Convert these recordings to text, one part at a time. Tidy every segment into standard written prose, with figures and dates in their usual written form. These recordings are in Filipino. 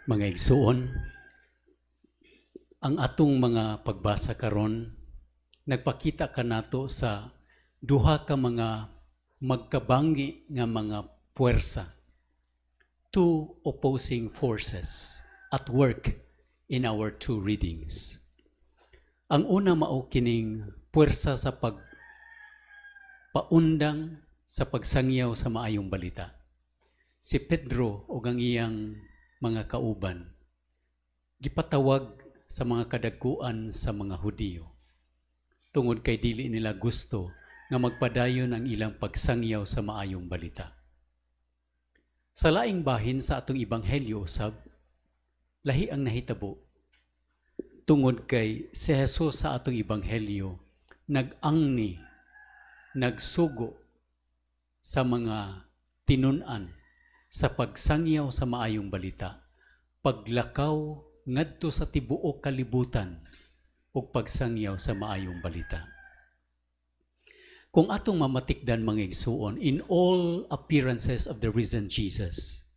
Mga igsuon, ang atong mga pagbasa karon nagpakita kanato sa duha ka mga magkabangi nga mga puwersa, two opposing forces at work in our two readings. Ang una mao kining puwersa sa pagpaundang sa pagsangyaw sa maayong balita. Si Pedro ug ang iyang mga kauban gipatawag sa mga kadagkuan sa mga Hudiyo tungod kay dili nila gusto nga magpadayon ang ilang pagsangyaw sa maayong balita. Sa laing bahin sa atong ebanghelyo usab, lahi ang nahitabo. Tungod kay si Jesus sa atong ebanghelyo nag-angni, nagsugo sa mga tinun-an sa pagsangyaw sa maayong balita, paglakaw ngadto sa tibuok kalibutan ug pagsangyaw sa maayong balita. Kung atong mamatikdan mga igsuon, in all appearances of the risen Jesus,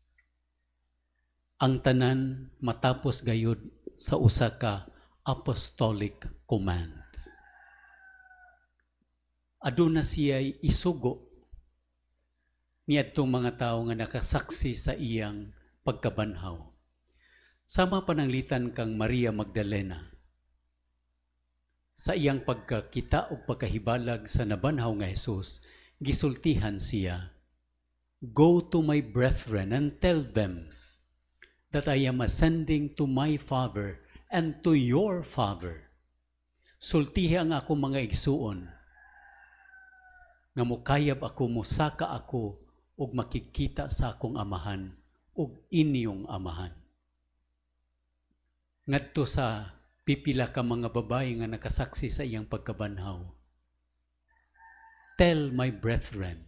ang tanan matapos gayud sa usa ka apostolic command. Aduna siya'y isugo niadtong mga tao nga nakasaksi sa iyang pagkabanhaw. Sama pananglitan kang Maria Magdalena. Sa iyang pagkakita o pagkahibalag sa nabanhaw nga Jesus, gisultihan siya, "Go to my brethren and tell them that I am ascending to my Father and to your Father." Sultihi ang ako mga igsuon, nga mukayab ako, musaka ako, ug makikita sa akong amahan, ug inyong amahan. Ngadto sa pipila ka mga babae nga nakasaksi sa iyang pagkabanhaw, "Tell my brethren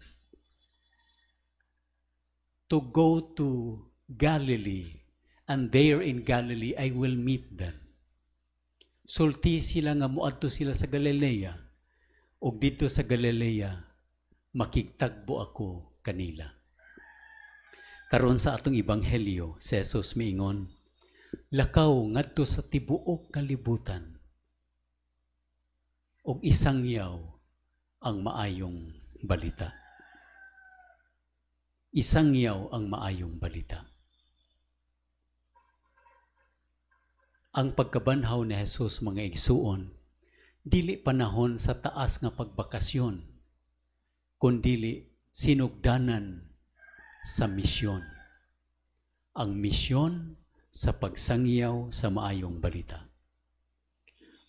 to go to Galilee, and there in Galilee I will meet them." Sulti sila nga muadto sila sa Galilea, ug dito sa Galilea makigtagbo ako kanila. Karon sa atong ebanghelyo, si Jesus miingon, lakaw ngadto sa tibuok kalibutan ug isangyaw ang maayong balita. Isangyaw ang maayong balita. Ang pagkabanhaw ni Jesus mga igsuon, dili panahon sa taas nga pagbakasyon, kundili sinugdanan sa misyon. Ang misyon sa pagsangyaw sa maayong balita.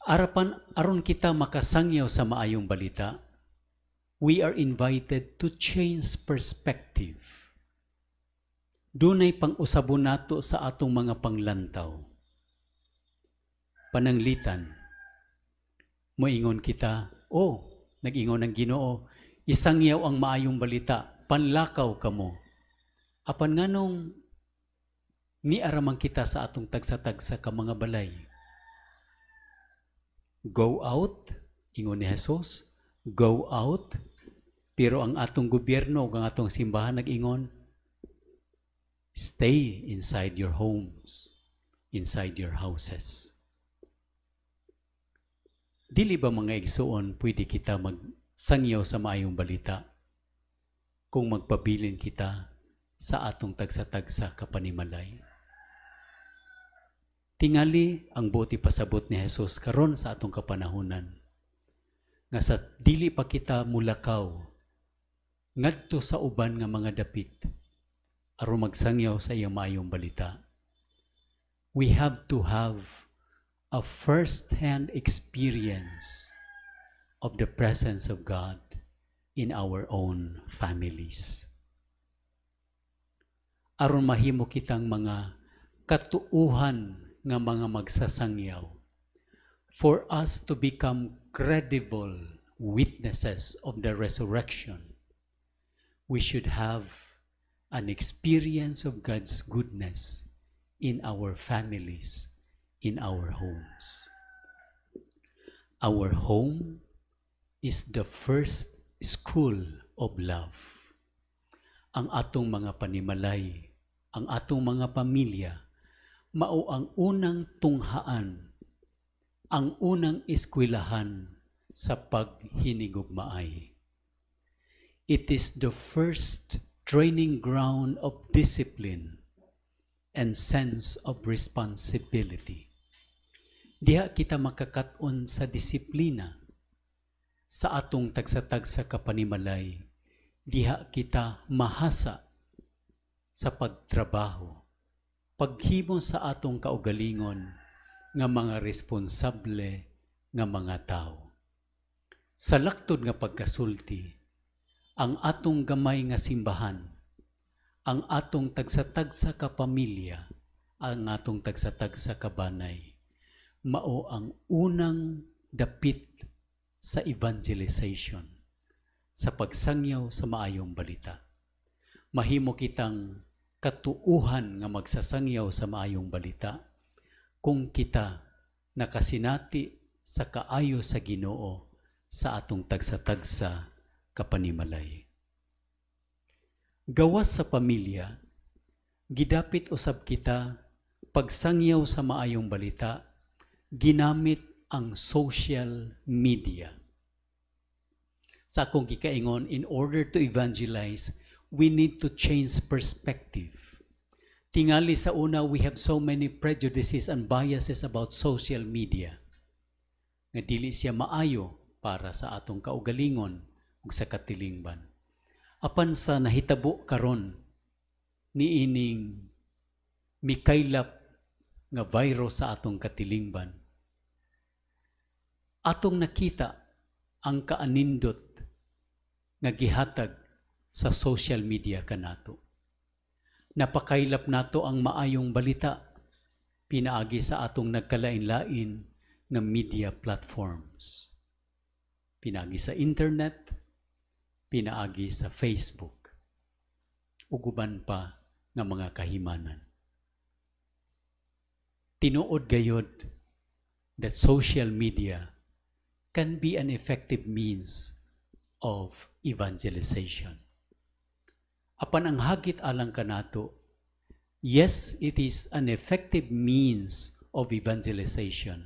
Aron kita makasangyaw sa maayong balita, we are invited to change perspective. Dunay pang-usabon nato sa atong mga panglantaw. Pananglitan, moingon kita, nag-ingon ang Ginoo, isangyaw ang maayong balita, panlakaw kamo. Apan nganong ni aramang kita sa atong tagsa-tagsa ka mga balay. Go out, ingon ni Jesus, go out, pero ang atong gobyerno, ang atong simbahan nag-ingon, stay inside your homes, inside your houses. Dili ba mga igsuon pwede kita magsangyaw sa maayong balita kung magpabilin kita sa atong tagsa-tagsa kapanimalay? Tingali ang buti pasabot ni Jesus karon sa atong kapanahunan nga sa dili pa kita mulakaw ngadto sa uban nga mga dapit aron magsangyaw sa iyang maayong balita. We have to have a first-hand experience of the presence of God in our own families. Aron mahimo kitang mga katuuhan nga mga magsasangyaw, for us to become credible witnesses of the resurrection, we should have an experience of God's goodness in our families, in our homes. Our home is the first school of love. Ang atong mga panimalay, ang atong mga pamilya, mao ang unang tunghaan, ang unang eskwelahan sa paghinigugmaay. It is the first training ground of discipline and sense of responsibility. Diha kita makakaton sa disiplina sa atong tagsa-tagsa kapanimalay. Diha kita mahasa sa pagtrabaho, paghimo sa atong kaugalingon nga mga responsable nga mga tao. Sa laktod nga pagkasulti, ang atong gamay nga simbahan, ang atong tagsa-tagsa ka pamilya, ang atong tagsa-tagsa ka banay, mao ang unang dapit sa evangelization, sa pagsangyaw sa maayong balita. Mahimo kitang katuuhan nga magsasangyaw sa maayong balita kung kita nakasinati sa kaayo sa Ginoo sa atong tagsa-tagsa kapanimalay. Gawas sa pamilya, gidapit usab kita pagsangyaw sa maayong balita, ginamit ang social media. Sa akong gikaingon, in order to evangelize, we need to change perspective. Tingali sa una, we have so many prejudices and biases about social media. Nga dili siya maayo para sa atong kaugalingon ug sa katilingban. Apan sa nahitabo karon niining mikaylap nga virus sa atong katilingban, atong nakita ang kaanindot nga gihatag sa social media kanato. Napakaylap nato ang maayong balita pinaagi sa atong nagkalain-lain nga media platforms. Pinaagi sa internet, pinaagi sa Facebook, ug uban pa nga mga kahimanan. Tinuod gayod that social media can be an effective means of evangelization. Apan ang hagit alang kanato, yes, it is an effective means of evangelization,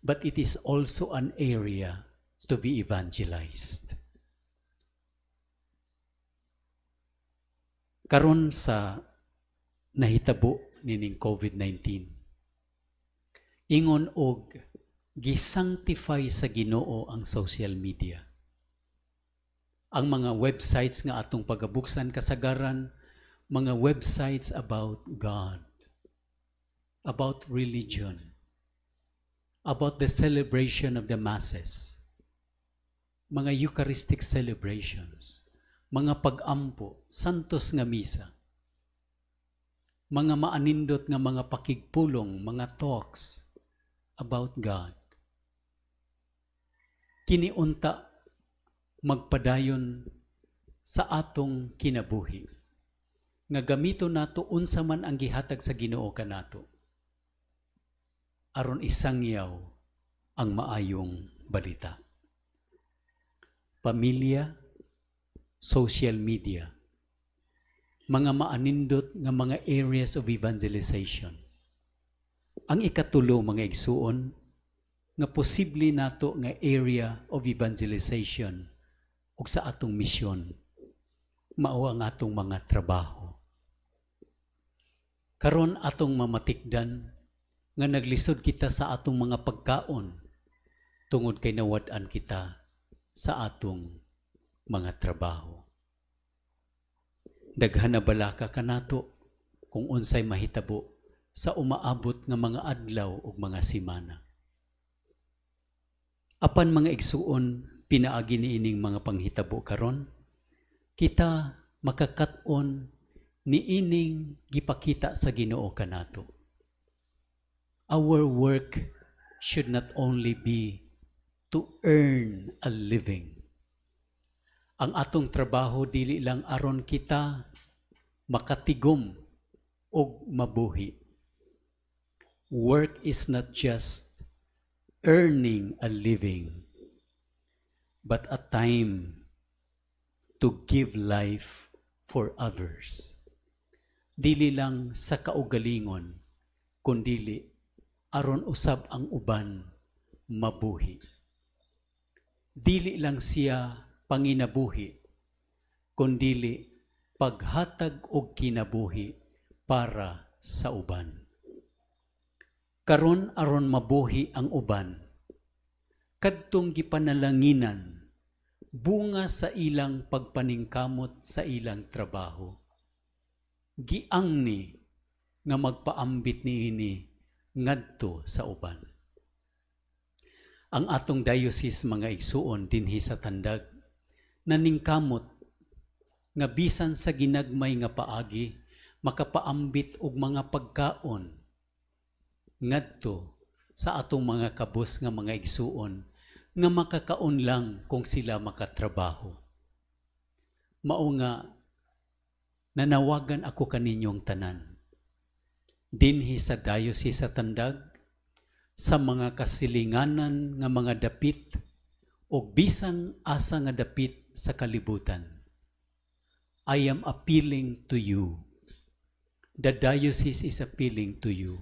but it is also an area to be evangelized. Karon sa nahitabo nining COVID-19, ingon og gisanctify sa Ginoo ang social media. Ang mga websites nga atong pagabuksan kasagaran, mga websites about God, about religion, about the celebration of the masses, mga Eucharistic celebrations, mga pag-ampo, santos nga misa, mga maanindot nga mga pakigpulong, mga talks about God. Kiniunta magpadayon sa atong kinabuhi, nga gamito nato unsa man ang gihatag sa Ginoo kanato, aron isangyaw ang maayong balita. Pamilya, social media, mga maanindot nga mga areas of evangelization. Ang ikatulo, mga igsuon, nga posible nato nga area of evangelization ug sa atong misyon, mao ang atong mga trabaho. Karon atong mamatikdan nga naglisod kita sa atong mga pagkaon tungod kay nawad-an kita sa atong mga trabaho. Daghan na balaka kanato kung unsay mahitabo sa umaabot nga mga adlaw ug mga semana. Apan mga igsuon, pinaagi niining mga panghitabo karon, kita makakat-on niining gipakita sa Ginoo kanato. Our work should not only be to earn a living. Ang atong trabaho dili lang aron kita makatigom o mabuhi. Work is not just earning a living, but a time to give life for others. Dili lang sa kaugalingon, kundili aron usab ang uban mabuhi. Dili lang siya panginabuhi, kundili paghatag og kinabuhi para sa uban. Karon aron mabuhi ang uban, kadtong gipanalanginan bunga sa ilang pagpaningkamot sa ilang trabaho. Giangni nga magpaambit niini ngadto sa uban. Ang atong diocese mga igsuon dinhi sa Tandag naningkamot nga bisan sa ginagmay nga paagi makapaambit og mga pagkaon ngadto sa atong mga kabus nga mga igsuon nga makakaon lang kung sila makatrabaho. Mao nga nanawagan ako kaninyong tanan dinhi sa diocese sa Tandag sa mga kasilinganan nga mga dapit o bisan asa nga dapit sa kalibutan. I am appealing to you. The diocese is appealing to you.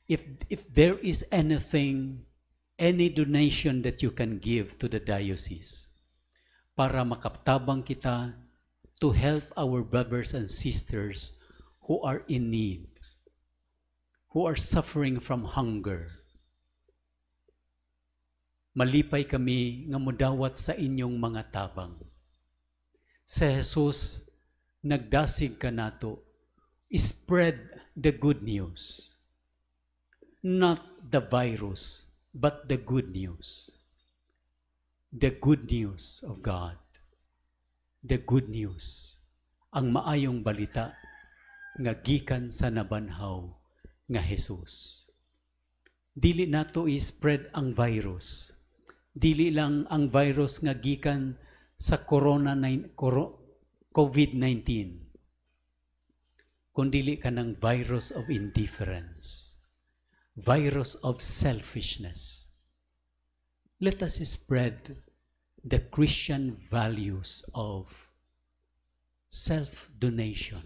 If there is anything, any donation that you can give to the diocese para makaptabang kita to help our brothers and sisters who are in need, who are suffering from hunger. Malipay kami nga mudawat sa inyong mga tabang. Sa Jesus, nagdasig ka nato, spread the good news. Not the virus, but the good news. The good news of God. The good news. Ang maayong balita nga gikan sa nabanhaw nga Jesus. Dili nato i-spread ang virus. Dili lang ang virus nga gikan sa COVID-19. Kundili ka ng virus of indifference. Virus of selfishness. Let us spread the Christian values of self-donation,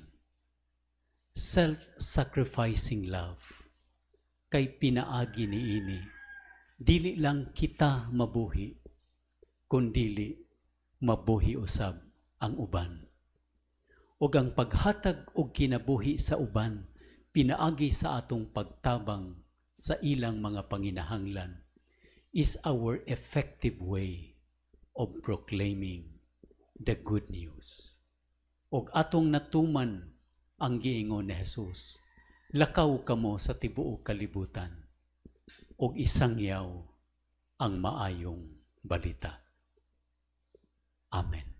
self-sacrificing love. Kay pinaagi niini, dili lang kita mabuhi, kundili mabuhi usab ang uban. Ug ang paghatag og kinabuhi sa uban, pinaagi sa atong pagtabang sa ilang mga panginahanglan, is our effective way of proclaiming the good news. Og atong natuman ang giingon ni Jesus, lakaw kamo sa tibuok kalibutan, og isangyaw ang maayong balita. Amen.